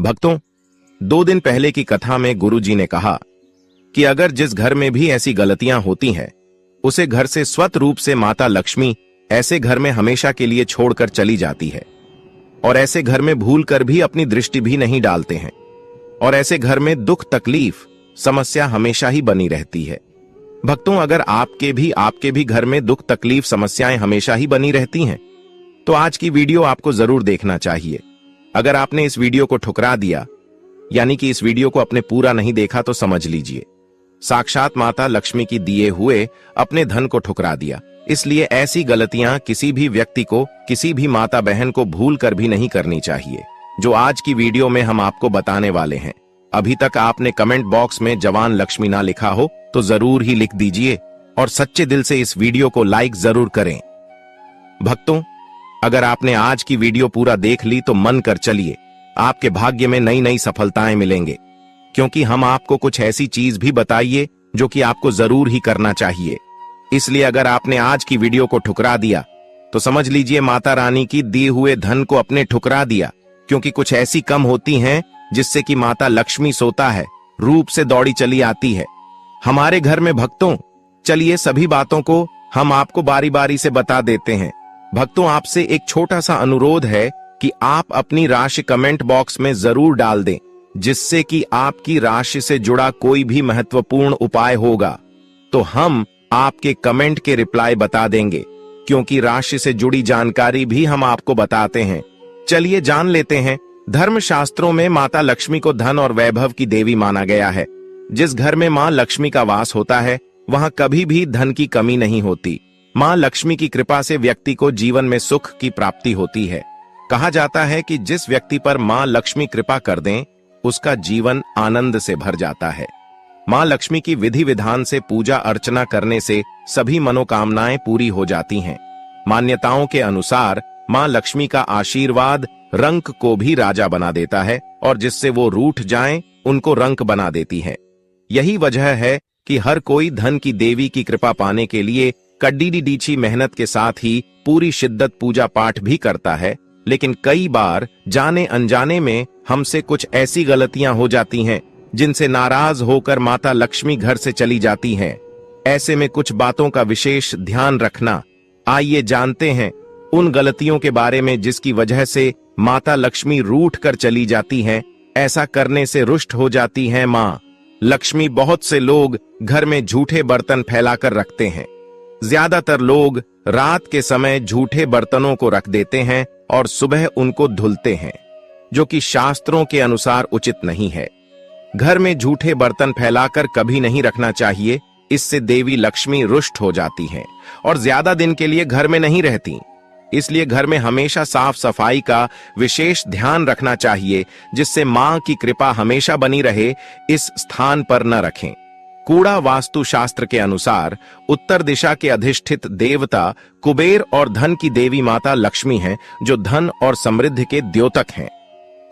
भक्तों, 2 दिन पहले की कथा में गुरुजी ने कहा कि अगर जिस घर में भी ऐसी गलतियां होती हैं, उसे घर से स्वतः रूप से माता लक्ष्मी ऐसे घर में हमेशा के लिए छोड़कर चली जाती है और ऐसे घर में भूल कर भी अपनी दृष्टि भी नहीं डालते हैं और ऐसे घर में दुख तकलीफ समस्या हमेशा ही बनी रहती है। भक्तों, अगर आपके भी घर में दुख तकलीफ समस्याएं हमेशा ही बनी रहती हैं, तो आज की वीडियो आपको जरूर देखना चाहिए। अगर आपने इस वीडियो को ठुकरा दिया, यानी कि इस वीडियो को अपने पूरा नहीं देखा, तो समझ लीजिए साक्षात माता लक्ष्मी की दिए हुए अपने धन को ठुकरा दिया। इसलिए ऐसी गलतियां किसी भी व्यक्ति को, किसी भी माता बहन को भूल कर भी नहीं करनी चाहिए, जो आज की वीडियो में हम आपको बताने वाले हैं। अभी तक आपने कमेंट बॉक्स में जवान लक्ष्मी ना लिखा हो तो जरूर ही लिख दीजिए और सच्चे दिल से इस वीडियो को लाइक जरूर करें। भक्तों, अगर आपने आज की वीडियो पूरा देख ली तो मन कर चलिए, आपके भाग्य में नई नई सफलताएं मिलेंगे, क्योंकि हम आपको कुछ ऐसी चीज भी बताइए जो कि आपको जरूर ही करना चाहिए। इसलिए अगर आपने आज की वीडियो को ठुकरा दिया तो समझ लीजिए माता रानी की दिए हुए धन को अपने ठुकरा दिया, क्योंकि कुछ ऐसी कम होती हैं जिससे कि माता लक्ष्मी सोता है रूप से दौड़ी चली आती है हमारे घर में। भक्तों, चलिए सभी बातों को हम आपको बारी बारी से बता देते हैं। भक्तों, आपसे एक छोटा सा अनुरोध है कि आप अपनी राशि कमेंट बॉक्स में जरूर डाल दें, जिससे कि आपकी राशि से जुड़ा कोई भी महत्वपूर्ण उपाय होगा तो हम आपके कमेंट के रिप्लाई बता देंगे, क्योंकि राशि से जुड़ी जानकारी भी हम आपको बताते हैं। चलिए जान लेते हैं। धर्मशास्त्रों में माता लक्ष्मी को धन और वैभव की देवी माना गया है। जिस घर में मां लक्ष्मी का वास होता है, वहां कभी भी धन की कमी नहीं होती। मां लक्ष्मी की कृपा से व्यक्ति को जीवन में सुख की प्राप्ति होती है। कहा जाता है कि जिस व्यक्ति पर मां लक्ष्मी कृपा कर दें, उसका जीवन आनंद से भर जाता है। मां लक्ष्मी की विधि विधान से पूजा अर्चना करने से सभी मनोकामनाएं पूरी हो जाती हैं। मान्यताओं के अनुसार मां लक्ष्मी का आशीर्वाद रंक को भी राजा बना देता है और जिससे वो रूठ जाएं, उनको रंक बना देती है। यही वजह है कि हर कोई धन की देवी की कृपा पाने के लिए कड्डी डीची मेहनत के साथ ही पूरी शिद्दत पूजा पाठ भी करता है। लेकिन कई बार जाने अनजाने में हमसे कुछ ऐसी गलतियां हो जाती हैं जिनसे नाराज होकर माता लक्ष्मी घर से चली जाती हैं। ऐसे में कुछ बातों का विशेष ध्यान रखना। आइए जानते हैं उन गलतियों के बारे में जिसकी वजह से माता लक्ष्मी रूठ कर चली जाती हैं। ऐसा करने से रुष्ट हो जाती हैं मां लक्ष्मी। बहुत से लोग घर में झूठे बर्तन फैलाकर रखते हैं। ज्यादातर लोग रात के समय झूठे बर्तनों को रख देते हैं और सुबह उनको धुलते हैं, जो कि शास्त्रों के अनुसार उचित नहीं है। घर में झूठे बर्तन फैलाकर कभी नहीं रखना चाहिए। इससे देवी लक्ष्मी रुष्ट हो जाती हैं और ज्यादा दिन के लिए घर में नहीं रहती। इसलिए घर में हमेशा साफ सफाई का विशेष ध्यान रखना चाहिए, जिससे मां की कृपा हमेशा बनी रहे। इस स्थान पर न रखें। कूड़ा वास्तु शास्त्र के अनुसार उत्तर दिशा के अधिष्ठित देवता कुबेर और धन की देवी माता लक्ष्मी हैं, जो धन और समृद्धि के द्योतक हैं।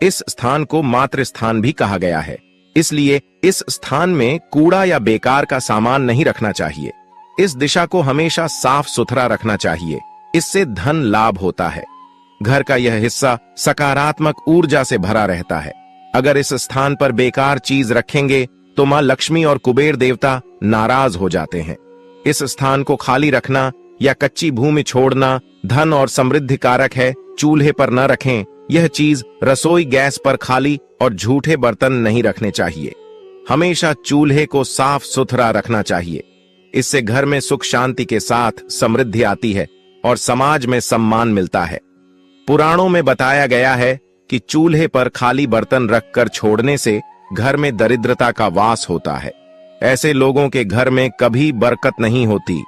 इस स्थान को मातृ स्थान भी कहा गया है। इसलिए इस स्थान में कूड़ा या बेकार का सामान नहीं रखना चाहिए। इस दिशा को हमेशा साफ सुथरा रखना चाहिए। इससे धन लाभ होता है। घर का यह हिस्सा सकारात्मक ऊर्जा से भरा रहता है। अगर इस स्थान पर बेकार चीज रखेंगे तो मां लक्ष्मी और कुबेर देवता नाराज हो जाते हैं। इस स्थान को खाली रखना या कच्ची भूमि छोड़ना धन और समृद्धि कारक है। चूल्हे पर न रखें। यह चीज रसोई गैस पर खाली और झूठे बर्तन नहीं रखने चाहिए। हमेशा चूल्हे को साफ सुथरा रखना चाहिए। इससे घर में सुख शांति के साथ समृद्धि आती है और समाज में सम्मान मिलता है। पुराणों में बताया गया है कि चूल्हे पर खाली बर्तन रखकर छोड़ने से घर में दरिद्रता का वास होता है। ऐसे लोगों के घर में कभी बरकत नहीं होती।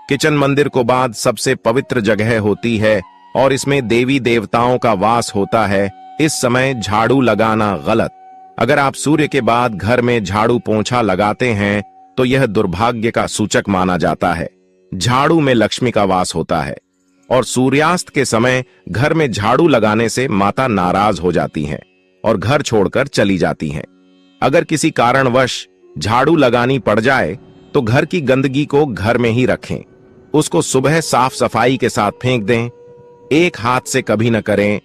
किचन मंदिर को बाद सबसे पवित्र जगह होती है और इसमें देवी देवताओं का वास होता है। इस समय झाड़ू लगाना गलत। अगर आप सूर्य के बाद घर में झाड़ू पोंछा लगाते हैं तो यह दुर्भाग्य का सूचक माना जाता है। झाड़ू में लक्ष्मी का वास होता है और सूर्यास्त के समय घर में झाड़ू लगाने से माता नाराज हो जाती हैं और घर छोड़कर चली जाती हैं। अगर किसी कारणवश झाड़ू लगानी पड़ जाए तो घर की गंदगी को घर में ही रखें। उसको सुबह साफ सफाई के साथ फेंक दें। एक हाथ से कभी न करें।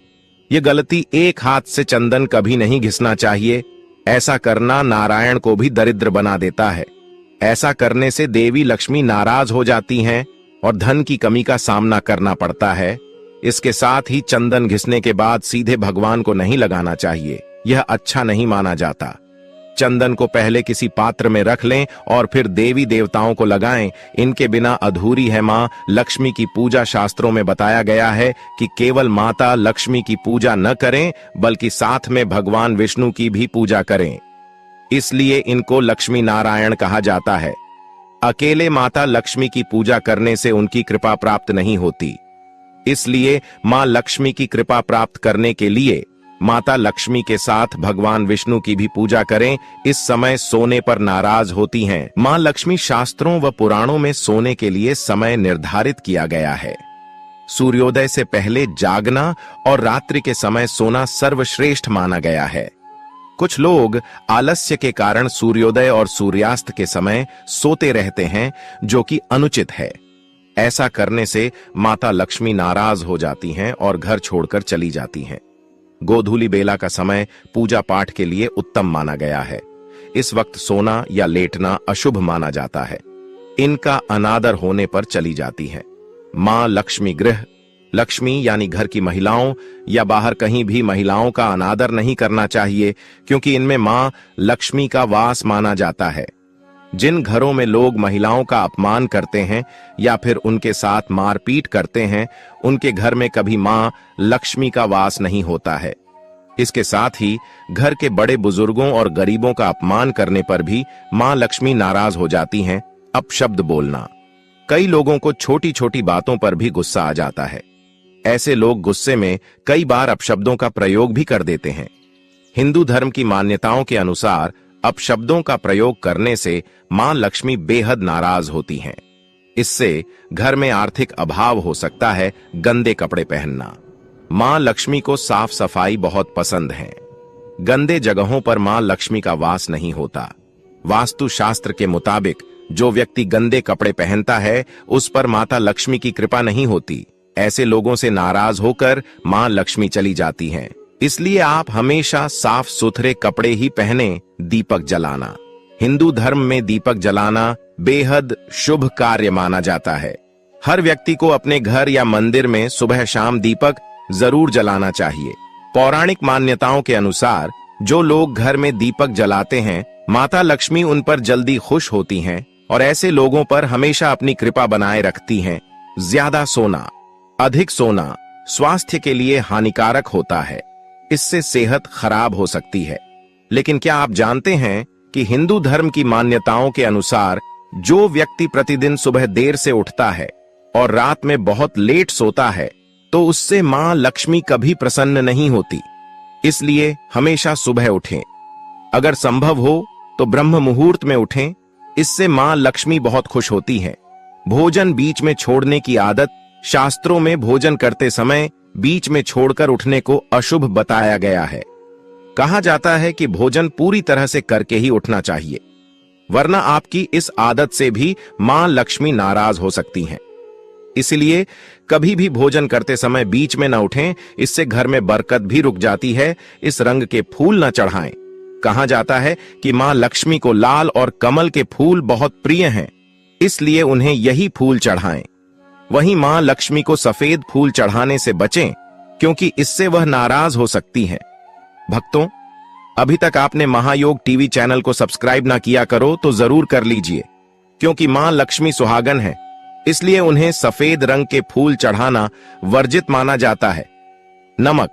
ये गलती, एक हाथ से चंदन कभी नहीं घिसना चाहिए। ऐसा करना नारायण को भी दरिद्र बना देता है। ऐसा करने से देवी लक्ष्मी नाराज हो जाती हैं और धन की कमी का सामना करना पड़ता है। इसके साथ ही चंदन घिसने के बाद सीधे भगवान को नहीं लगाना चाहिए, यह अच्छा नहीं माना जाता। चंदन को पहले किसी पात्र में रख लें और फिर देवी देवताओं को लगाएं। इनके बिना अधूरी है मां लक्ष्मी की पूजा। शास्त्रों में बताया गया है कि केवल माता लक्ष्मी की पूजा न करें बल्कि साथ में भगवान विष्णु की भी पूजा करें। इसलिए इनको लक्ष्मी नारायण कहा जाता है। अकेले माता लक्ष्मी की पूजा करने से उनकी कृपा प्राप्त नहीं होती। इसलिए मां लक्ष्मी की कृपा प्राप्त करने के लिए माता लक्ष्मी के साथ भगवान विष्णु की भी पूजा करें। इस समय सोने पर नाराज होती हैं। मां लक्ष्मी शास्त्रों व पुराणों में सोने के लिए समय निर्धारित किया गया है। सूर्योदय से पहले जागना और रात्रि के समय सोना सर्वश्रेष्ठ माना गया है। कुछ लोग आलस्य के कारण सूर्योदय और सूर्यास्त के समय सोते रहते हैं, जो कि अनुचित है। ऐसा करने से माता लक्ष्मी नाराज हो जाती हैं और घर छोड़कर चली जाती हैं। गोधूली बेला का समय पूजा पाठ के लिए उत्तम माना गया है। इस वक्त सोना या लेटना अशुभ माना जाता है। इनका अनादर होने पर चली जाती हैं। मां लक्ष्मी गृह, लक्ष्मी यानी घर की महिलाओं या बाहर कहीं भी महिलाओं का अनादर नहीं करना चाहिए, क्योंकि इनमें मां लक्ष्मी का वास माना जाता है। जिन घरों में लोग महिलाओं का अपमान करते हैं या फिर उनके साथ मारपीट करते हैं, उनके घर में कभी मां लक्ष्मी का वास नहीं होता है। इसके साथ ही घर के बड़े बुजुर्गों और गरीबों का अपमान करने पर भी मां लक्ष्मी नाराज हो जाती हैं। अपशब्द बोलना, कई लोगों को छोटी छोटी बातों पर भी गुस्सा आ जाता है। ऐसे लोग गुस्से में कई बार अपशब्दों का प्रयोग भी कर देते हैं। हिंदू धर्म की मान्यताओं के अनुसार अपशब्दों का प्रयोग करने से मां लक्ष्मी बेहद नाराज होती हैं। इससे घर में आर्थिक अभाव हो सकता है। गंदे कपड़े पहनना, मां लक्ष्मी को साफ सफाई बहुत पसंद है। गंदे जगहों पर मां लक्ष्मी का वास नहीं होता। वास्तु शास्त्र के मुताबिक जो व्यक्ति गंदे कपड़े पहनता है उस पर माता लक्ष्मी की कृपा नहीं होती। ऐसे लोगों से नाराज होकर मां लक्ष्मी चली जाती हैं। इसलिए आप हमेशा साफ सुथरे कपड़े ही पहने। दीपक जलाना, हिंदू धर्म में दीपक जलाना बेहद शुभ कार्य माना जाता है। हर व्यक्ति को अपने घर या मंदिर में सुबह शाम दीपक जरूर जलाना चाहिए। पौराणिक मान्यताओं के अनुसार जो लोग घर में दीपक जलाते हैं, माता लक्ष्मी उन पर जल्दी खुश होती हैं और ऐसे लोगों पर हमेशा अपनी कृपा बनाए रखती हैं। ज्यादा सोना, अधिक सोना स्वास्थ्य के लिए हानिकारक होता है। इससे सेहत खराब हो सकती है। लेकिन क्या आप जानते हैं कि हिंदू धर्म की मान्यताओं के अनुसार जो व्यक्ति प्रतिदिन सुबह देर से उठता है और रात में बहुत लेट सोता है, तो उससे मां लक्ष्मी कभी प्रसन्न नहीं होती। इसलिए हमेशा सुबह उठें। अगर संभव हो तो ब्रह्म मुहूर्त में उठें। इससे मां लक्ष्मी बहुत खुश होती है। भोजन बीच में छोड़ने की आदत, शास्त्रों में भोजन करते समय बीच में छोड़कर उठने को अशुभ बताया गया है। कहा जाता है कि भोजन पूरी तरह से करके ही उठना चाहिए, वरना आपकी इस आदत से भी मां लक्ष्मी नाराज हो सकती हैं। इसलिए कभी भी भोजन करते समय बीच में न उठें, इससे घर में बरकत भी रुक जाती है। इस रंग के फूल न चढ़ाएं। कहा जाता है कि मां लक्ष्मी को लाल और कमल के फूल बहुत प्रिय हैं, इसलिए उन्हें यही फूल चढ़ाएं। वहीं मां लक्ष्मी को सफेद फूल चढ़ाने से बचें, क्योंकि इससे वह नाराज हो सकती हैं। भक्तों, अभी तक आपने महायोग टीवी चैनल को सब्सक्राइब ना किया करो तो जरूर कर लीजिए, क्योंकि मां लक्ष्मी सुहागन है, इसलिए उन्हें सफेद रंग के फूल चढ़ाना वर्जित माना जाता है। नमक,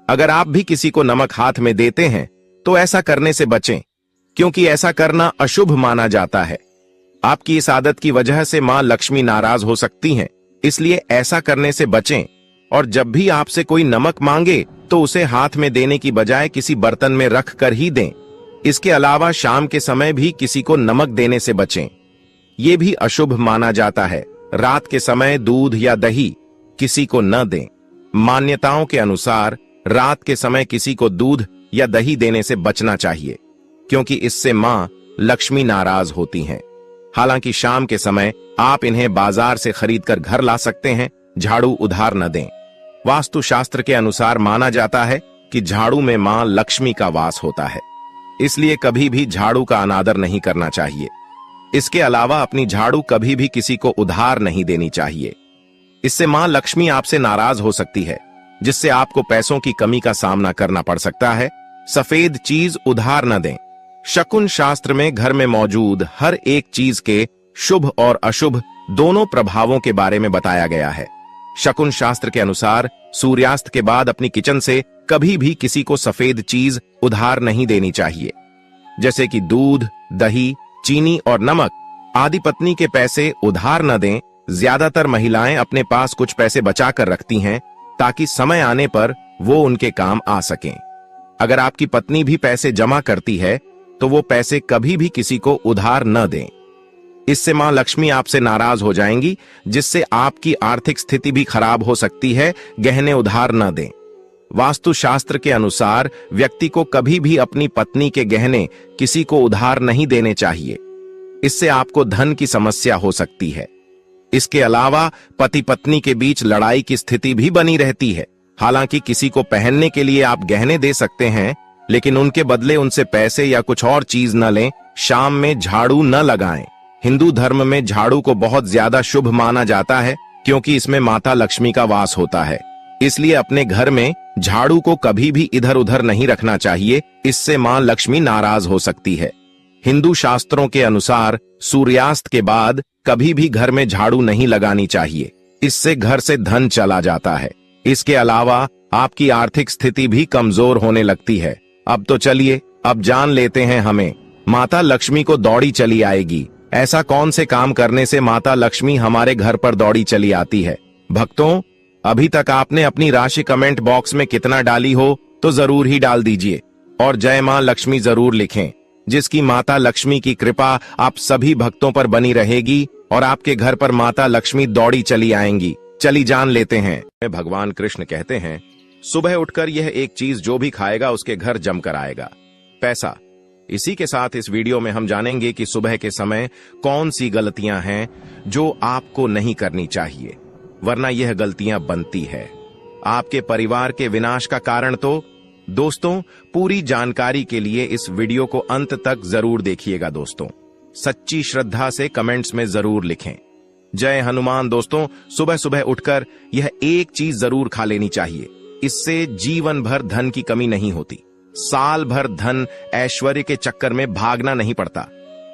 अगर आप भी किसी को नमक हाथ में देते हैं तो ऐसा करने से बचें, क्योंकि ऐसा करना अशुभ माना जाता है। आपकी इस आदत की वजह से मां लक्ष्मी नाराज हो सकती हैं, इसलिए ऐसा करने से बचें। और जब भी आपसे कोई नमक मांगे तो उसे हाथ में देने की बजाय किसी बर्तन में रख कर ही दें। इसके अलावा शाम के समय भी किसी को नमक देने से बचें, यह भी अशुभ माना जाता है। रात के समय दूध या दही किसी को न दें। मान्यताओं के अनुसार रात के समय किसी को दूध या दही देने से बचना चाहिए, क्योंकि इससे मां लक्ष्मी नाराज होती हैं। हालांकि शाम के समय आप इन्हें बाजार से खरीदकर घर ला सकते हैं। झाड़ू उधार न दें। वास्तुशास्त्र के अनुसार माना जाता है कि झाड़ू में मां लक्ष्मी का वास होता है, इसलिए कभी भी झाड़ू का अनादर नहीं करना चाहिए। इसके अलावा अपनी झाड़ू कभी भी किसी को उधार नहीं देनी चाहिए। इससे मां लक्ष्मी आपसे नाराज हो सकती है, जिससे आपको पैसों की कमी का सामना करना पड़ सकता है। सफेद चीज उधार न दें। शकुन शास्त्र में घर में मौजूद हर एक चीज के शुभ और अशुभ दोनों प्रभावों के बारे में बताया गया है। शकुन शास्त्र के अनुसार सूर्यास्त के बाद अपनी किचन से कभी भी किसी को सफेद चीज उधार नहीं देनी चाहिए, जैसे कि दूध, दही, चीनी और नमक आदि। पत्नी के पैसे उधार न दें। ज्यादातर महिलाएं अपने पास कुछ पैसे बचा कर रखती हैं ताकि समय आने पर वो उनके काम आ सकें। अगर आपकी पत्नी भी पैसे जमा करती है तो वो पैसे कभी भी किसी को उधार न दें। इससे मां लक्ष्मी आपसे नाराज हो जाएंगी, जिससे आपकी आर्थिक स्थिति भी खराब हो सकती है। गहने उधार न दें। वास्तुशास्त्र के अनुसार व्यक्ति को कभी भी अपनी पत्नी के गहने किसी को उधार नहीं देने चाहिए। इससे आपको धन की समस्या हो सकती है। इसके अलावा पति पत्नी के बीच लड़ाई की स्थिति भी बनी रहती है। हालांकि किसी को पहनने के लिए आप गहने दे सकते हैं, लेकिन उनके बदले उनसे पैसे या कुछ और चीज न लें। शाम में झाड़ू न लगाएं। हिंदू धर्म में झाड़ू को बहुत ज्यादा शुभ माना जाता है, क्योंकि इसमें माता लक्ष्मी का वास होता है। इसलिए अपने घर में झाड़ू को कभी भी इधर उधर नहीं रखना चाहिए, इससे मां लक्ष्मी नाराज हो सकती है। हिंदू शास्त्रों के अनुसार सूर्यास्त के बाद कभी भी घर में झाड़ू नहीं लगानी चाहिए, इससे घर से धन चला जाता है। इसके अलावा आपकी आर्थिक स्थिति भी कमजोर होने लगती है। अब तो चलिए अब जान लेते हैं हमें माता लक्ष्मी को दौड़ी चली आएगी। ऐसा कौन से काम करने से माता लक्ष्मी हमारे घर पर दौड़ी चली आती है? भक्तों, अभी तक आपने अपनी राशि कमेंट बॉक्स में कितना डाली हो तो जरूर ही डाल दीजिए और जय मां लक्ष्मी जरूर लिखें, जिसकी माता लक्ष्मी की कृपा आप सभी भक्तों पर बनी रहेगी और आपके घर पर माता लक्ष्मी दौड़ी चली आएंगी। चली जान लेते हैं। भगवान कृष्ण कहते हैं, सुबह उठकर यह एक चीज जो भी खाएगा उसके घर जमकर आएगा, पैसा। इसी के साथ इस वीडियो में हम जानेंगे कि सुबह के समय कौन सी गलतियां हैं जो आपको नहीं करनी चाहिए, वरना यह गलतियां बनती है आपके परिवार के विनाश का कारण। तो दोस्तों, पूरी जानकारी के लिए इस वीडियो को अंत तक जरूर देखिएगा। दोस्तों, सच्ची श्रद्धा से कमेंट्स में जरूर लिखें जय हनुमान। दोस्तों, सुबह सुबह उठकर यह एक चीज जरूर खा लेनी चाहिए, इससे जीवन भर धन की कमी नहीं होती। साल भर धन ऐश्वर्य के चक्कर में भागना नहीं पड़ता।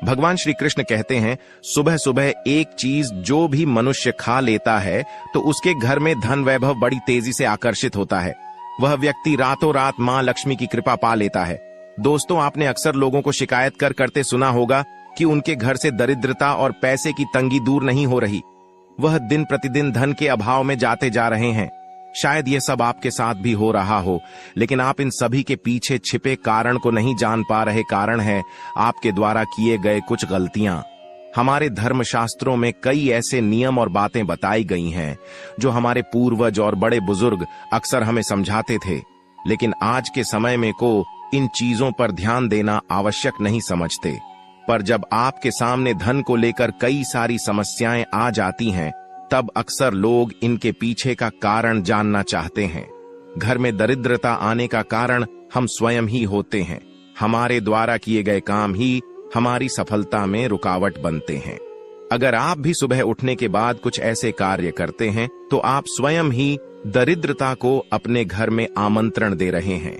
भगवान श्री कृष्ण कहते हैं, सुबह सुबह एक चीज जो भी मनुष्य खा लेता है तो उसके घर में धन वैभव बड़ी तेजी से आकर्षित होता है। वह व्यक्ति रातों रात मां लक्ष्मी की कृपा पा लेता है। दोस्तों, आपने अक्सर लोगों को शिकायत करते सुना होगा कि उनके घर से दरिद्रता और पैसे की तंगी दूर नहीं हो रही, वह दिन प्रतिदिन धन के अभाव में जाते जा रहे हैं। शायद यह सब आपके साथ भी हो रहा हो, लेकिन आप इन सभी के पीछे छिपे कारण को नहीं जान पा रहे। कारण है आपके द्वारा किए गए कुछ गलतियां। हमारे धर्म शास्त्रों में कई ऐसे नियम और बातें बताई गई हैं जो हमारे पूर्वज और बड़े बुजुर्ग अक्सर हमें समझाते थे, लेकिन आज के समय में को इन चीजों पर ध्यान देना आवश्यक नहीं समझते। पर जब आपके सामने धन को लेकर कई सारी समस्याएं आ जाती हैं, तब अक्सर लोग इनके पीछे का कारण जानना चाहते हैं। घर में दरिद्रता आने का कारण हम स्वयं ही होते हैं। हमारे द्वारा किए गए काम ही हमारी सफलता में रुकावट बनते हैं। अगर आप भी सुबह उठने के बाद कुछ ऐसे कार्य करते हैं तो आप स्वयं ही दरिद्रता को अपने घर में आमंत्रण दे रहे हैं।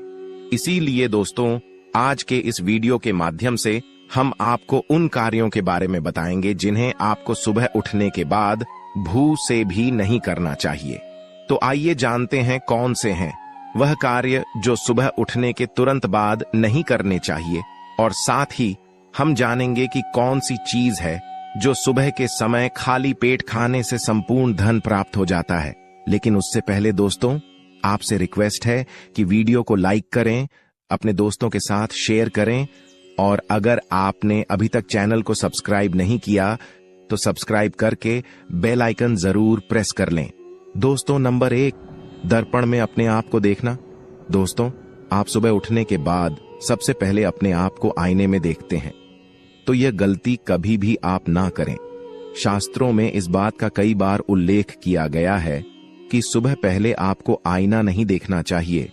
इसीलिए दोस्तों, आज के इस वीडियो के माध्यम से हम आपको उन कार्यों के बारे में बताएंगे जिन्हें आपको सुबह उठने के बाद भू से भी नहीं करना चाहिए। तो आइए जानते हैं कौन से हैं वह कार्य जो सुबह उठने के तुरंत बाद नहीं करने चाहिए, और साथ ही हम जानेंगे कि कौन सी चीज है जो सुबह के समय खाली पेट खाने से संपूर्ण धन प्राप्त हो जाता है। लेकिन उससे पहले दोस्तों, आपसे रिक्वेस्ट है कि वीडियो को लाइक करें, अपने दोस्तों के साथ शेयर करें, और अगर आपने अभी तक चैनल को सब्सक्राइब नहीं किया तो सब्सक्राइब करके बेल आइकन जरूर प्रेस कर लें। दोस्तों, नंबर 1, दर्पण में अपने आप को देखना। दोस्तों, आप सुबह उठने के बाद सबसे पहले अपने आप को आईने में देखते हैं, तो यह गलती कभी भी आप ना करें। शास्त्रों में इस बात का कई बार उल्लेख किया गया है कि सुबह पहले आपको आईना नहीं देखना चाहिए।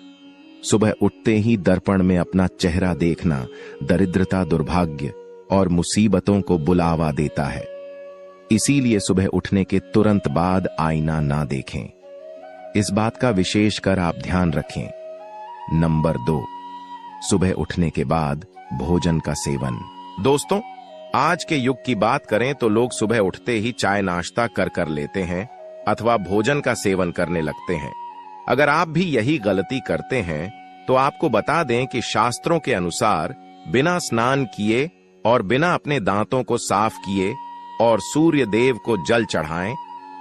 सुबह उठते ही दर्पण में अपना चेहरा देखना दरिद्रता, दुर्भाग्य और मुसीबतों को बुलावा देता है। इसीलिए सुबह उठने के तुरंत बाद आईना ना देखें। इस बात का विशेष कर आप ध्यान रखें। नंबर 2, सुबह उठने के बाद भोजन का सेवन। दोस्तों, आज के युग की बात करें तो लोग सुबह उठते ही चाय नाश्ता कर लेते हैं अथवा भोजन का सेवन करने लगते हैं। अगर आप भी यही गलती करते हैं तो आपको बता दें कि शास्त्रों के अनुसार बिना स्नान किए और बिना अपने दांतों को साफ किए और सूर्य देव को जल चढ़ाएं,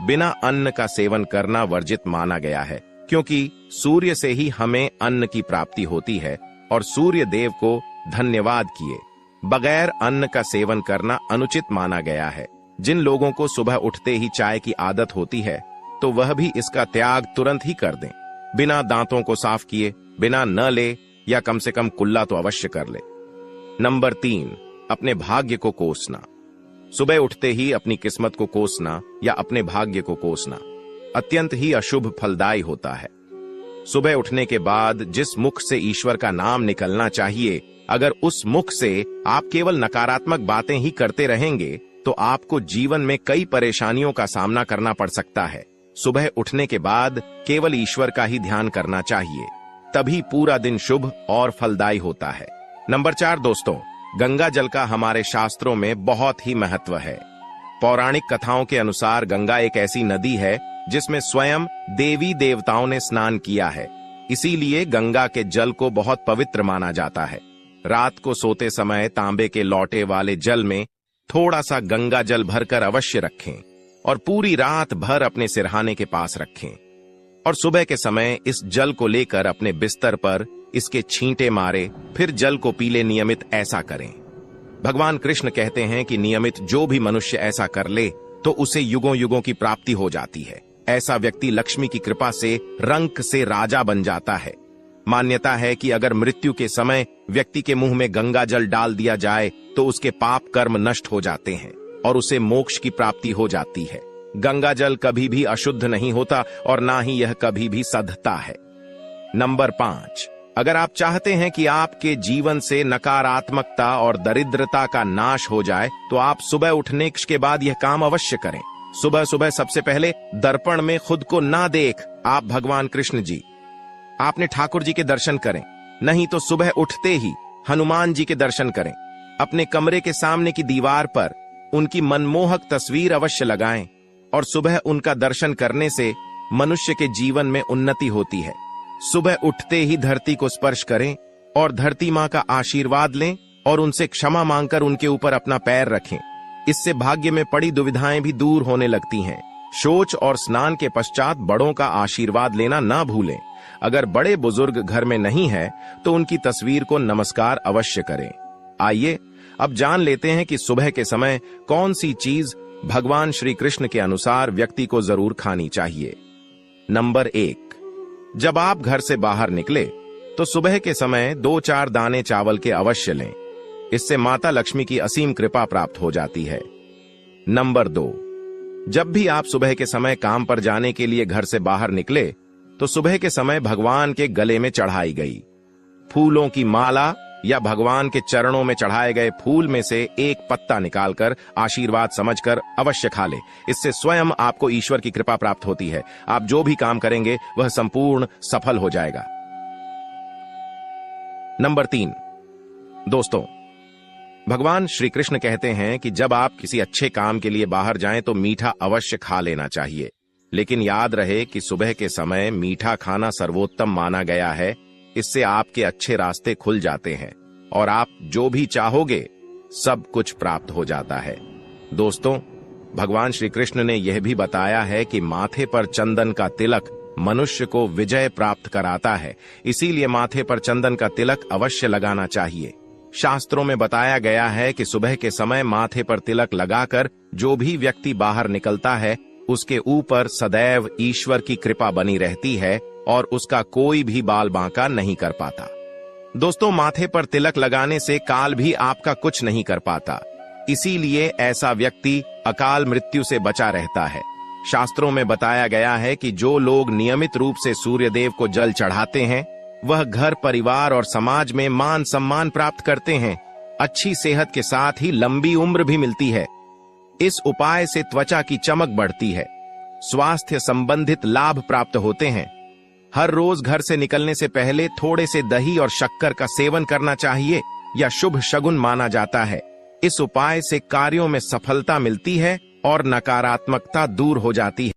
बिना अन्न का सेवन करना वर्जित माना गया है, क्योंकि सूर्य से ही हमें अन्न की प्राप्ति होती है और सूर्य देव को धन्यवाद किए बगैर अन्न का सेवन करना अनुचित माना गया है। जिन लोगों को सुबह उठते ही चाय की आदत होती है तो वह भी इसका त्याग तुरंत ही कर दें। बिना दांतों को साफ किए बिना न ले या कम से कम कुल्ला तो अवश्य कर ले। नंबर 3, अपने भाग्य को कोसना। सुबह उठते ही अपनी किस्मत को कोसना या अपने भाग्य को कोसना अत्यंत ही अशुभ फलदायी होता है। सुबह उठने के बाद जिस मुख से ईश्वर का नाम निकलना चाहिए, अगर उस मुख से आप केवल नकारात्मक बातें ही करते रहेंगे तो आपको जीवन में कई परेशानियों का सामना करना पड़ सकता है। सुबह उठने के बाद केवल ईश्वर का ही ध्यान करना चाहिए, तभी पूरा दिन शुभ और फलदायी होता है। नंबर 4 दोस्तों, गंगा जल का हमारे शास्त्रों में बहुत ही महत्व है। पौराणिक कथाओं के अनुसार गंगा एक ऐसी नदी है जिसमें स्वयं देवी देवताओं ने स्नान किया है। इसीलिए गंगा के जल को बहुत पवित्र माना जाता है। रात को सोते समय तांबे के लौटे वाले जल में थोड़ा सा गंगा जल भरकर अवश्य रखें और पूरी रात भर अपने सिरहाने के पास रखें और सुबह के समय इस जल को लेकर अपने बिस्तर पर इसके छींटे मारे, फिर जल को पी ले। नियमित ऐसा करें। भगवान कृष्ण कहते हैं कि नियमित जो भी मनुष्य ऐसा कर ले तो उसे युगों युगों की प्राप्ति हो जाती है। ऐसा व्यक्ति लक्ष्मी की कृपा से रंक से राजा बन जाता है। मान्यता है कि अगर मृत्यु के समय व्यक्ति के मुंह में गंगा जल डाल दिया जाए तो उसके पाप कर्म नष्ट हो जाते हैं और उसे मोक्ष की प्राप्ति हो जाती है। गंगा जल कभी भी अशुद्ध नहीं होता और ना ही यह कभी भी सधता है। नंबर 5, अगर आप चाहते हैं कि आपके जीवन से नकारात्मकता और दरिद्रता का नाश हो जाए तो आप सुबह उठने के बाद यह काम अवश्य करें। सुबह सुबह सबसे पहले दर्पण में खुद को ना देख आप भगवान कृष्ण जी, आपने ठाकुर जी के दर्शन करें, नहीं तो सुबह उठते ही हनुमान जी के दर्शन करें। अपने कमरे के सामने की दीवार पर उनकी मनमोहक तस्वीर अवश्य लगाएं और सुबह उनका दर्शन करने से मनुष्य के जीवन में उन्नति होती है। सुबह उठते ही धरती को स्पर्श करें और धरती मां का आशीर्वाद लें और उनसे क्षमा मांगकर उनके ऊपर अपना पैर रखें। इससे भाग्य में पड़ी दुविधाएं भी दूर होने लगती हैं। शौच और स्नान के पश्चात बड़ों का आशीर्वाद लेना ना भूलें। अगर बड़े बुजुर्ग घर में नहीं है तो उनकी तस्वीर को नमस्कार अवश्य करें। आइए अब जान लेते हैं कि सुबह के समय कौन सी चीज भगवान श्री कृष्ण के अनुसार व्यक्ति को जरूर खानी चाहिए। नंबर 1, जब आप घर से बाहर निकले तो सुबह के समय 2-4 दाने चावल के अवश्य लें। इससे माता लक्ष्मी की असीम कृपा प्राप्त हो जाती है। नंबर 2, जब भी आप सुबह के समय काम पर जाने के लिए घर से बाहर निकले तो सुबह के समय भगवान के गले में चढ़ाई गई फूलों की माला या भगवान के चरणों में चढ़ाए गए फूल में से एक पत्ता निकालकर आशीर्वाद समझकर अवश्य खा ले। इससे स्वयं आपको ईश्वर की कृपा प्राप्त होती है। आप जो भी काम करेंगे वह संपूर्ण सफल हो जाएगा। नंबर 3, दोस्तों, भगवान श्री कृष्ण कहते हैं कि जब आप किसी अच्छे काम के लिए बाहर जाएं तो मीठा अवश्य खा लेना चाहिए, लेकिन याद रहे कि सुबह के समय मीठा खाना सर्वोत्तम माना गया है। इससे आपके अच्छे रास्ते खुल जाते हैं और आप जो भी चाहोगे सब कुछ प्राप्त हो जाता है। दोस्तों, भगवान श्री कृष्ण ने यह भी बताया है कि माथे पर चंदन का तिलक मनुष्य को विजय प्राप्त कराता है। इसीलिए माथे पर चंदन का तिलक अवश्य लगाना चाहिए। शास्त्रों में बताया गया है कि सुबह के समय माथे पर तिलक लगाकर जो भी व्यक्ति बाहर निकलता है उसके ऊपर सदैव ईश्वर की कृपा बनी रहती है और उसका कोई भी बाल बांका नहीं कर पाता। दोस्तों, माथे पर तिलक लगाने से काल भी आपका कुछ नहीं कर पाता। इसीलिए ऐसा व्यक्ति अकाल मृत्यु से बचा रहता है। शास्त्रों में बताया गया है कि जो लोग नियमित रूप से सूर्यदेव को जल चढ़ाते हैं वह घर, परिवार और समाज में मान सम्मान प्राप्त करते हैं। अच्छी सेहत के साथ ही लंबी उम्र भी मिलती है। इस उपाय से त्वचा की चमक बढ़ती है, स्वास्थ्य संबंधित लाभ प्राप्त होते हैं। हर रोज घर से निकलने से पहले थोड़े से दही और शक्कर का सेवन करना चाहिए या शुभ शगुन माना जाता है। इस उपाय से कार्यों में सफलता मिलती है और नकारात्मकता दूर हो जाती है।